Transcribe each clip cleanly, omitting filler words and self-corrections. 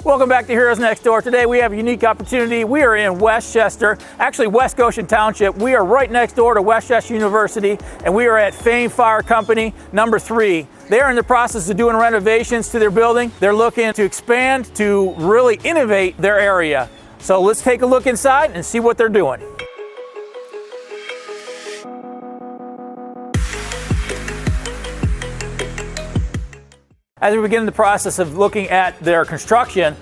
Welcome back to Heroes Next Door. Today we have a unique opportunity. We are in Westchester, actually West Goshen Township. We are right next door to Westchester University, and we are at Fame Fire Company number 3. They are in the process of doing renovations to their building. They're looking to expand, to really innovate their area. So let's take a look inside and see what they're doing. As we begin the process of looking at their construction,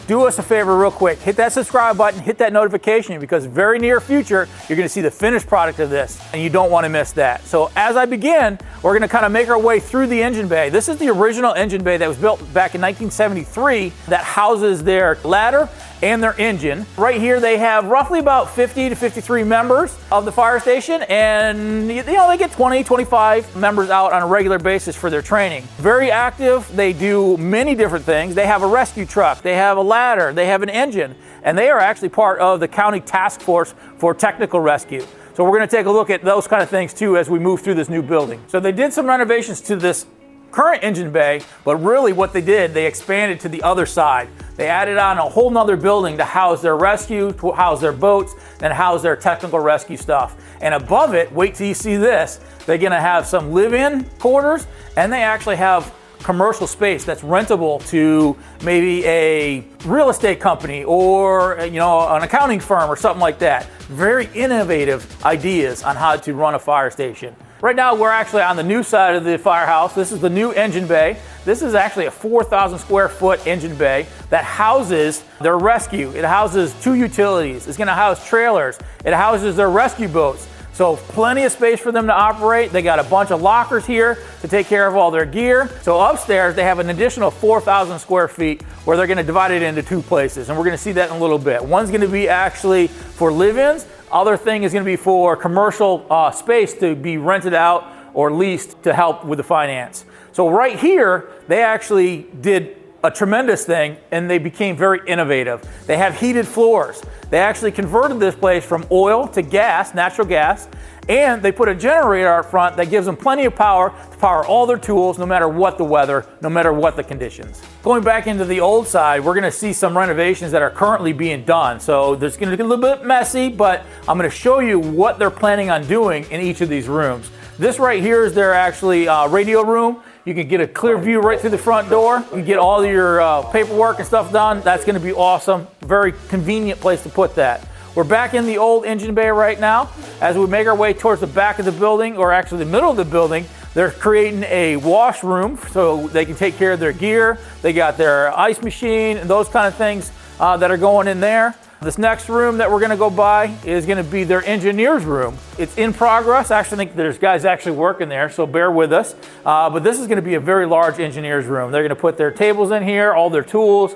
do us a favor real quick. Hit that subscribe button, hit that notification, because very near future, you're gonna see the finished product of this, and you don't wanna miss that. So as I begin, we're gonna kind of make our way through the engine bay. This is the original engine bay that was built back in 1973 that houses their ladder and their engine. Right here, they have roughly about 50 to 53 members of the fire station, and they get 20, 25 members out on a regular basis for their training. Very active, they do many different things. They have a rescue truck, they have a ladder, they have an engine, and they are actually part of the county task force for technical rescue. So we're gonna take a look at those kind of things too as we move through this new building. So they did some renovations to this current engine bay, but really what they did, they expanded to the other side. They added on a whole nother building to house their rescue, to house their boats, and house their technical rescue stuff. And above it, wait till you see this, they're gonna have some live-in quarters, and they actually have commercial space that's rentable to maybe a real estate company or an accounting firm or something like that. Very innovative ideas on how to run a fire station. Right now we're actually on the new side of the firehouse. This is the new engine bay. This is actually a 4,000 square foot engine bay that houses their rescue. It houses 2 utilities. It's gonna house trailers. It houses their rescue boats. So plenty of space for them to operate. They got a bunch of lockers here to take care of all their gear. So upstairs, they have an additional 4,000 square feet where they're gonna divide it into 2 places. And we're gonna see that in a little bit. One's gonna be actually for live-ins. Other thing is gonna be for commercial space to be rented out or leased to help with the finance. So right here, they actually did a tremendous thing, and they became very innovative. They have heated floors. They actually converted this place from oil to gas, natural gas, and they put a generator out front that gives them plenty of power to power all their tools, no matter what the weather, no matter what the conditions. Going back into the old side, we're gonna see some renovations that are currently being done. So there's gonna be a little bit messy, but I'm gonna show you what they're planning on doing in each of these rooms. This right here is their actually radio room. You can get a clear view right through the front door. You can get all your paperwork and stuff done. That's gonna be awesome. Very convenient place to put that. We're back in the old engine bay right now. As we make our way towards the back of the building, or actually the middle of the building, they're creating a wash room so they can take care of their gear. They got their ice machine and those kind of things that are going in there. This next room that we're gonna go by is gonna be their engineer's room. It's in progress. I actually think there's guys actually working there, so bear with us. But this is gonna be a very large engineer's room. They're gonna put their tables in here, all their tools,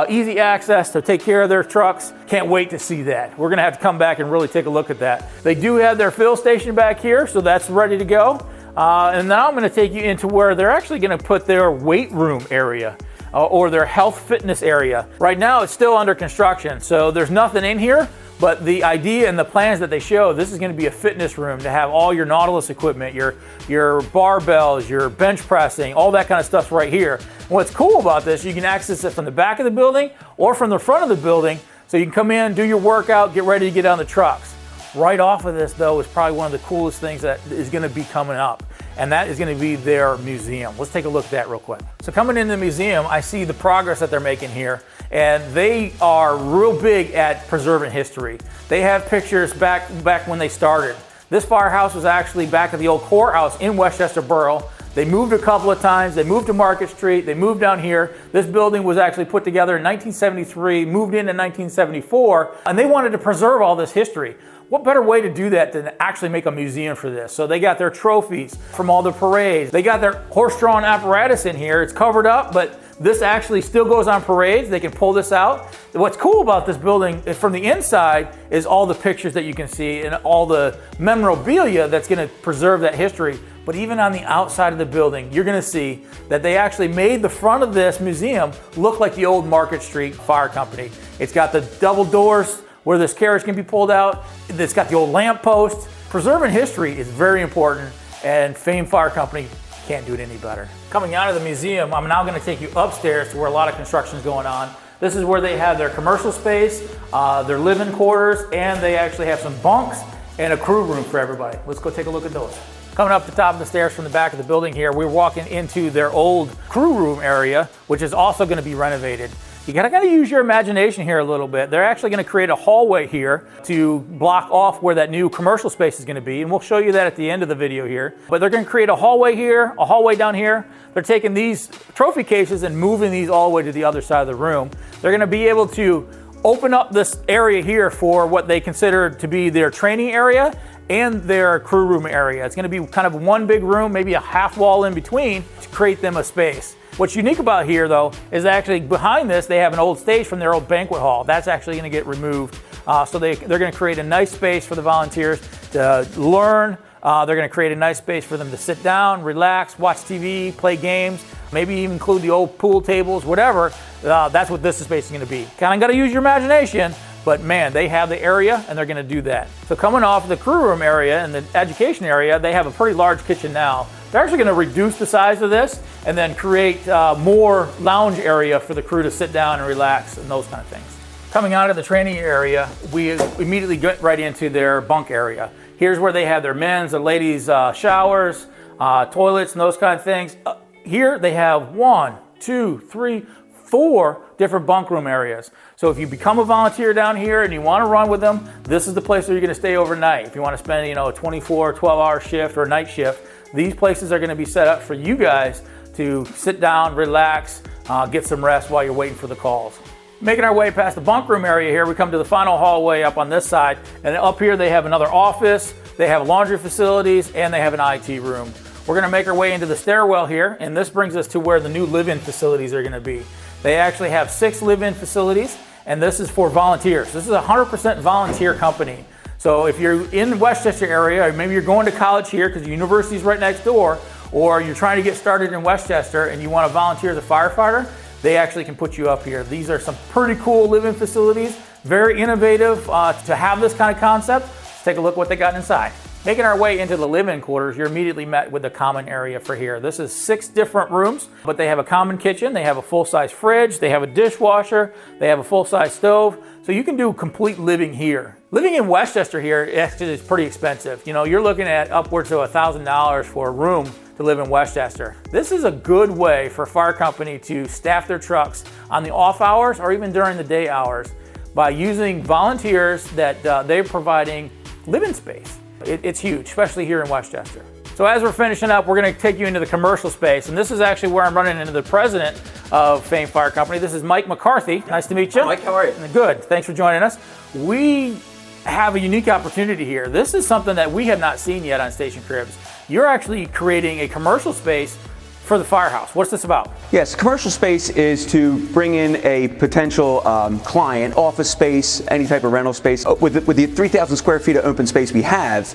easy access to take care of their trucks. Can't wait to see that. We're gonna have to come back and really take a look at that. They do have their fill station back here, so that's ready to go. And now I'm gonna take you into where they're actually gonna put their weight room area. Or their health fitness area. Right now it's still under construction, so there's nothing in here, but the idea and the plans that they show, this is gonna be a fitness room to have all your Nautilus equipment, your barbells, your bench pressing, all that kind of stuff right here. And what's cool about this, you can access it from the back of the building or from the front of the building, so you can come in, do your workout, get ready to get on the trucks. Right off of this though is probably one of the coolest things that is gonna be coming up, and that is gonna be their museum. Let's take a look at that real quick. So coming into the museum, I see the progress that they're making here, and they are real big at preserving history. They have pictures back when they started. This firehouse was actually back at the old courthouse in Westchester Borough. They moved a couple of times. They moved to Market Street. They moved down here. This building was actually put together in 1973, moved in 1974, and they wanted to preserve all this history. What better way to do that than actually make a museum for this? So they got their trophies from all the parades. They got their horse-drawn apparatus in here. It's covered up, but this actually still goes on parades. They can pull this out. What's cool about this building from the inside is all the pictures that you can see and all the memorabilia that's gonna preserve that history. But even on the outside of the building, you're gonna see that they actually made the front of this museum look like the old Market Street Fire Company. It's got the double doors where this carriage can be pulled out. It's got the old lamp post. Preserving history is very important, and Fame Fire Company can't do it any better. Coming out of the museum, I'm now gonna take you upstairs to where a lot of construction is going on. This is where they have their commercial space, their living quarters, and they actually have some bunks and a crew room for everybody. Let's go take a look at those. Coming up the top of the stairs from the back of the building here, we're walking into their old crew room area, which is also going to be renovated. You gotta use your imagination here a little bit. They're actually gonna create a hallway here to block off where that new commercial space is gonna be, and we'll show you that at the end of the video here. But they're gonna create a hallway here, a hallway down here. They're taking these trophy cases and moving these all the way to the other side of the room. They're gonna be able to open up this area here for what they consider to be their training area and their crew room area. It's gonna be kind of one big room, maybe a half wall in between to create them a space. What's unique about here, though, is actually behind this, they have an old stage from their old banquet hall. That's actually going to get removed. So they're going to create a nice space for the volunteers to learn. They're going to create a nice space for them to sit down, relax, watch TV, play games, maybe even include the old pool tables, whatever. That's what this space is going to be. Kind of got to use your imagination, but man, they have the area and they're going to do that. So coming off the crew room area and the education area, they have a pretty large kitchen now. They're actually going to reduce the size of this and then create more lounge area for the crew to sit down and relax and those kind of things. Coming out of the training area, we immediately get right into their bunk area. Here's where they have their men's and ladies' showers, toilets, and those kind of things. Here they have 1, 2, 3, 4 different bunk room areas. So if you become a volunteer down here and you want to run with them, this is the place where you're going to stay overnight. If you want to spend, a 24, 12-hour shift or a night shift, these places are going to be set up for you guys to sit down, relax, get some rest while you're waiting for the calls. Making our way past the bunk room area here, we come to the final hallway up on this side, and up here they have another office, they have laundry facilities, and they have an IT room. We're going to make our way into the stairwell here, and this brings us to where the new live-in facilities are going to be. They actually have 6 live-in facilities, and this is for volunteers. This is a 100% volunteer company. So if you're in the Westchester area, or maybe you're going to college here because the university is right next door, or you're trying to get started in Westchester and you want to volunteer as a firefighter, they actually can put you up here. These are some pretty cool living facilities, very innovative to have this kind of concept. Let's take a look at what they got inside. Making our way into the live-in quarters, you're immediately met with the common area for here. This is 6 different rooms, but they have a common kitchen, they have a full-size fridge, they have a dishwasher, they have a full-size stove, so you can do complete living here. Living in Westchester here actually is pretty expensive. You're looking at upwards of $1,000 for a room to live in Westchester. This is a good way for a fire company to staff their trucks on the off hours or even during the day hours by using volunteers that they're providing living space. It's huge, especially here in Westchester. So as we're finishing up, we're going to take you into the commercial space, and this is actually where I'm running into the president of Fame Fire Company. This is Mike McCarthy. Nice to meet you. Mike, how are you? Good. Thanks for joining us. We have a unique opportunity here. This is something that we have not seen yet on Station Cribs. You're actually creating a commercial space for the firehouse. What's this about? Yes, commercial space is to bring in a potential client, office space, any type of rental space. With the 3,000 square feet of open space we have,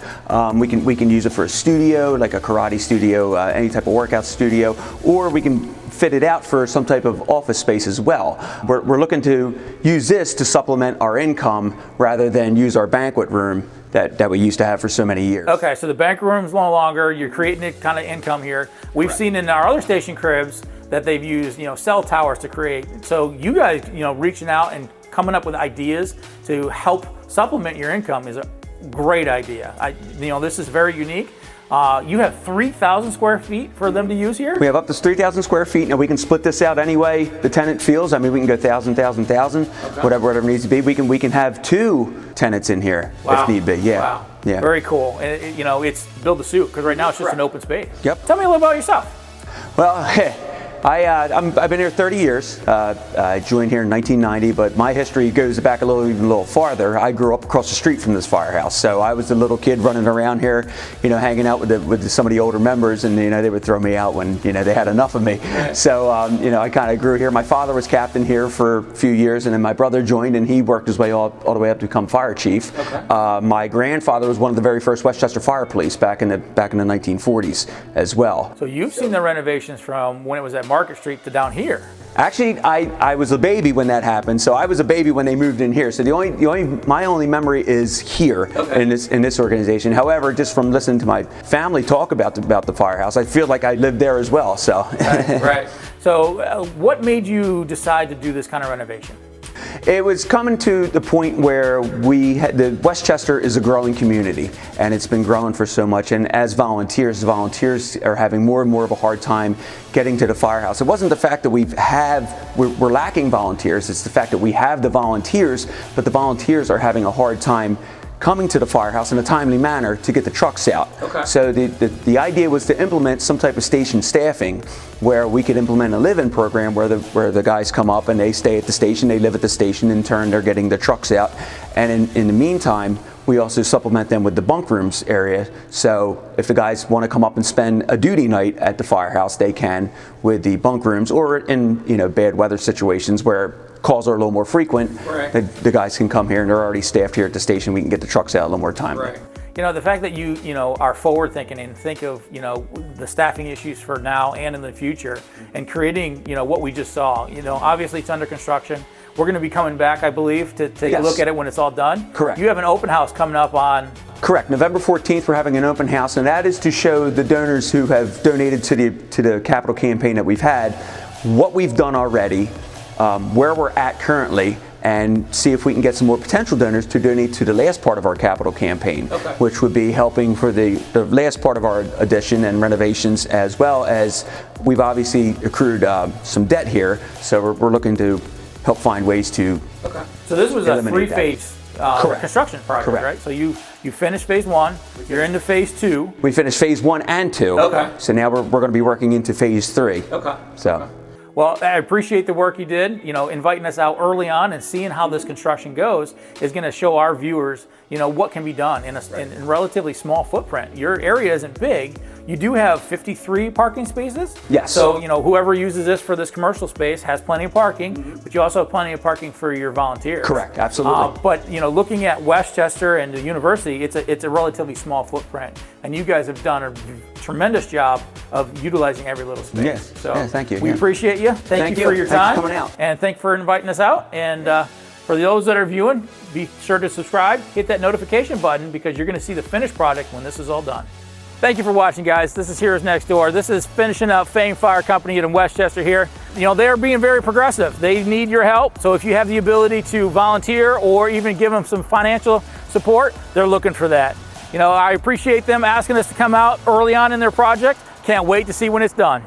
we can use it for a studio, like a karate studio, any type of workout studio, or we can fit it out for some type of office space as well. We're looking to use this to supplement our income rather than use our banquet room that we used to have for so many years. Okay, so the banquet room's no longer, you're creating a kind of income here. We've seen in our other Station Cribs that they've used, cell towers to create. So you guys, reaching out and coming up with ideas to help supplement your income is a great idea. This is very unique. You have 3,000 square feet for them to use here? We have up to 3,000 square feet. Now we can split this out any way the tenant feels. I mean, we can go 1,000, okay. whatever needs to be. We can have 2 tenants in here if need be. Yeah. Wow. Yeah. Very cool. And it's build a suit because right now it's just an open space. Yep. Tell me a little about yourself. Well, I've been here 30 years. I joined here in 1990, but my history goes back even a little farther. I grew up across the street from this firehouse, so I was the little kid running around here, hanging out with some of the older members, and they would throw me out when they had enough of me. So I kind of grew here. My father was captain here for a few years, and then my brother joined, and he worked his way all the way up to become fire chief. Okay. My grandfather was one of the very first Westchester Fire Police back in the 1940s as well. So you've seen the renovations from when it was at Market Street to down here. Actually, I was a baby when that happened, so I was a baby when they moved in here. So my only memory is here in this organization. However, just from listening to my family talk about the firehouse, I feel like I lived there as well. So right. So what made you decide to do this kind of renovation? It was coming to the point where the Westchester is a growing community, and it's been growing for so much. And as volunteers are having more and more of a hard time getting to the firehouse. It wasn't the fact that we're lacking volunteers. It's the fact that we have the volunteers, but the volunteers are having a hard time coming to the firehouse in a timely manner to get the trucks out. Okay. So the idea was to implement some type of station staffing where we could implement a live-in program where the guys come up and they stay at the station, they live at the station, in turn they're getting the trucks out. And in the meantime, we also supplement them with the bunk rooms area. So if the guys want to come up and spend a duty night at the firehouse, they can with the bunk rooms, or in bad weather situations where calls are a little more frequent, right, the guys can come here and they're already staffed here at the station. We can get the trucks out a little more timely. Right. The fact that you are forward thinking and think of the staffing issues for now and in the future, and creating what we just saw. Obviously it's under construction. We're going to be coming back, I believe, to take a look at it when it's all done. Correct. You have an open house coming up on... Correct. November 14th, we're having an open house, and that is to show the donors who have donated to the capital campaign that we've had what we've done already, where we're at currently, and see if we can get some more potential donors to donate to the last part of our capital campaign, okay, which would be helping for the last part of our addition and renovations, as well as we've obviously accrued some debt here, so we're looking to help find ways to... Okay. So this was a three-phase construction project, correct, right? So you finished phase one, you're into phase two. We finished phase 1 and 2. Okay. So now we're going to be working into phase 3. Okay. So. Okay. Well, I appreciate the work you did. Inviting us out early on and seeing how this construction goes is going to show our viewers, what can be done in a relatively small footprint. Your area isn't big. You do have 53 parking spaces. Yes. So, whoever uses this for this commercial space has plenty of parking, but you also have plenty of parking for your volunteers. Correct, absolutely. But, looking at Westchester and the university, it's a relatively small footprint. And you guys have done a tremendous job of utilizing every little space. Yes. So yeah, thank you. We appreciate you. Thank you for your Thanks time. for coming out. And thanks for inviting us out. And for those that are viewing, be sure to subscribe, hit that notification button, because you're going to see the finished product when this is all done. Thank you for watching, guys. This is Heroes Next Door. This is finishing up Fame Fire Company in Westchester here. They're being very progressive. They need your help. So if you have the ability to volunteer or even give them some financial support, they're looking for that. I appreciate them asking us to come out early on in their project. Can't wait to see when it's done.